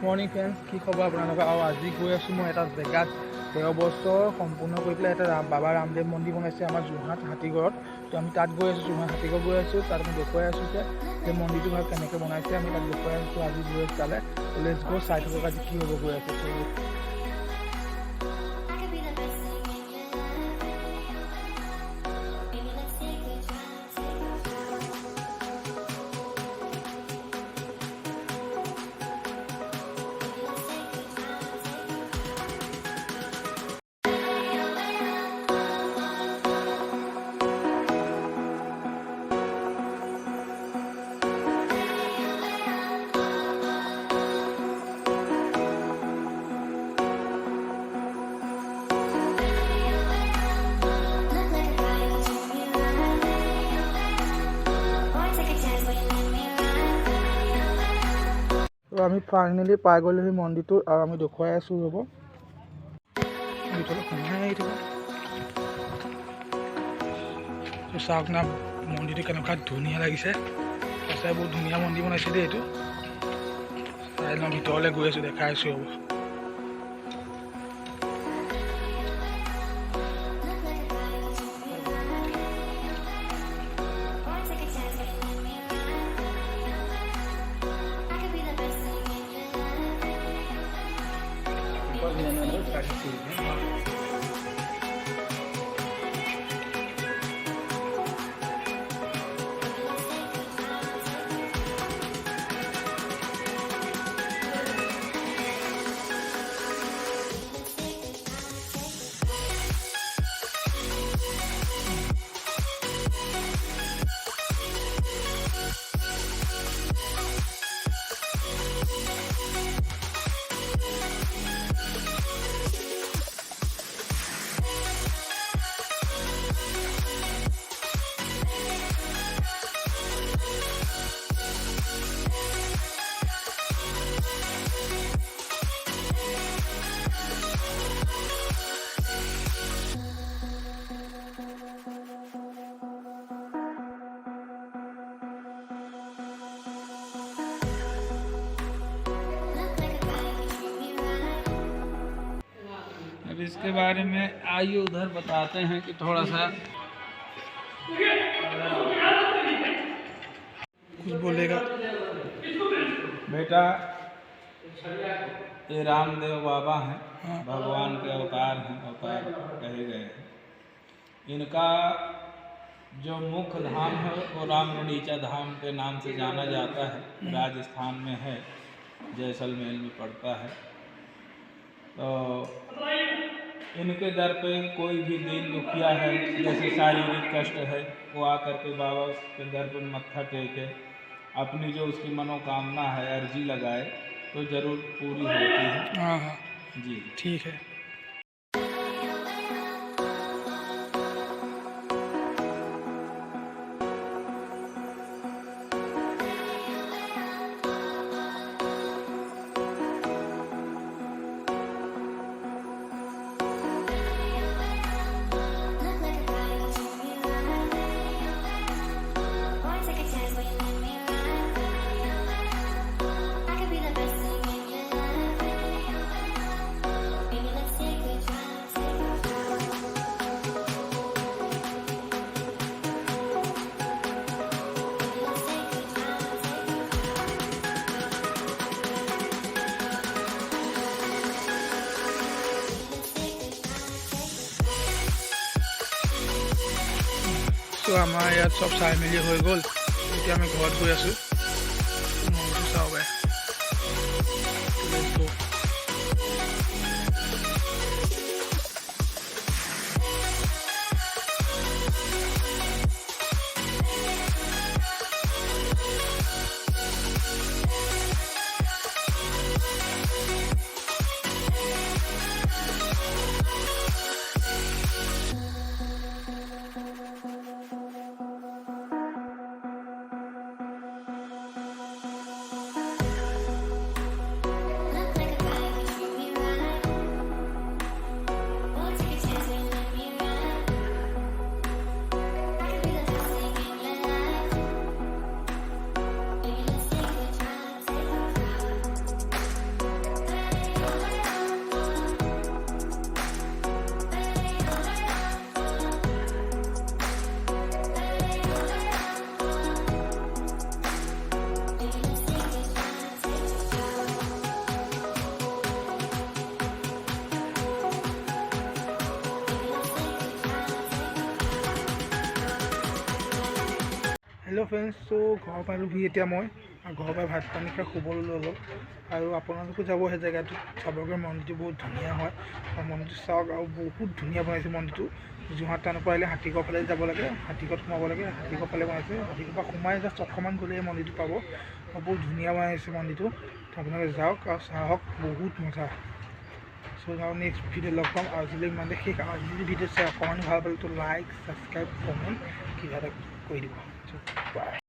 Morning friends, কি খবৰ আপোনালোকৰ? আৰু আজি গৈ আছোঁ মই এটা জেগাত 13 বছৰ সম্পূৰ্ণ কৰি পেলাই এটা বাবা ৰামদেৱ মন্দিৰ বনাইছে আমাৰ যোৰহাট হাতীগড়ত। তো আমি তাত গৈ আছোঁ, যোৰহাট হাতীগড় গৈ আছোঁ। তাত আমি দেখুৱাই আছোঁ যে মন্দিৰটো ভাল কেনেকৈ বনাইছে, আমি তাত দেখুৱাই আছোঁ। আজি গৈ আছোঁ তালৈ। লেটছ গো, চাই থাকক আজি কি হ'ব গৈ আছে। তো আমি ফাইনেলি পাই গ'লোহি মন্দিৰটো, আৰু আমি দেখুৱাই আছোঁ। ৰ'ব, চাওক না মন্দিৰটো কেনেকুৱা ধুনীয়া লাগিছে। সঁচাই বহুত ধুনীয়া মন্দিৰ বনাইছে দেই। এইটো চাই লওঁ, ভিতৰলৈ গৈ আছোঁ, দেখাই আছোঁ। ৰ'ব, अब इसके बारे में आइए उधर बताते हैं कि थोड़ा सा कुछ बोलेगा बेटा। ये रामदेव बाबा हैं, भगवान के अवतार हैं, अवतार कहे गए हैं। इनका जो मुख्य धाम है वो रामगढ़ीचा धाम के नाम से जाना जाता है। राजस्थान में है, जैसलमेर में पड़ता है। तो इनके दर पे कोई भी दीन दुखिया है, जैसे शारीरिक कष्ट है, वो आकर के बाबा के दर पर मत्था टेके अपनी जो उसकी मनोकामना है अर्जी लगाए तो ज़रूर पूरी होती है। हाँ जी ठीक है। তো আমাৰ ইয়াত চব চাই মেলি হৈ গ'ল। এতিয়া আমি ঘৰত গৈ আছোঁ। মন্দিৰটো চাওঁ বাই। হেল্ল' ফ্ৰেণ্ডছ, চ' ঘৰৰ পালোহি এতিয়া মই আৰু ঘৰৰ পৰা ভাত পানী খাই শুবলৈ ল'লোঁ আৰু আপোনালোকো যাব সেই জেগাটোত চাবগৈ। মন্দিৰটো বহুত ধুনীয়া হয় আৰু মন্দিৰটো চাওক আৰু বহুত ধুনীয়া বনাইছে মন্দিৰটো। যোৰহাট টাউনৰ পৰা আহিলে হাতীগড় ফালে যাব লাগে, হাতীগড়ত সোমাব লাগে, হাতীগড় ফালে বনাইছে। হাতীগড় পৰা সোমাই জাষ্ট অকণমান গ'লে এই মন্দিৰটো পাব আৰু বহুত ধুনীয়া বনাইছে মন্দিৰটো। আপোনালোকে যাওক আৰু চাওক, বহুত মজা। চ' আৰু নেক্সট ভিডিঅ' লগ পাম। আৰু যদি ইমানতে শেষ আৰু যদি ভিডিঅ' চাই অকণমান ভাল পালে তো লাইক, ছাবস্ক্ৰাইব, কমেণ্ট কিবা এটা কৰি দিব। বাই।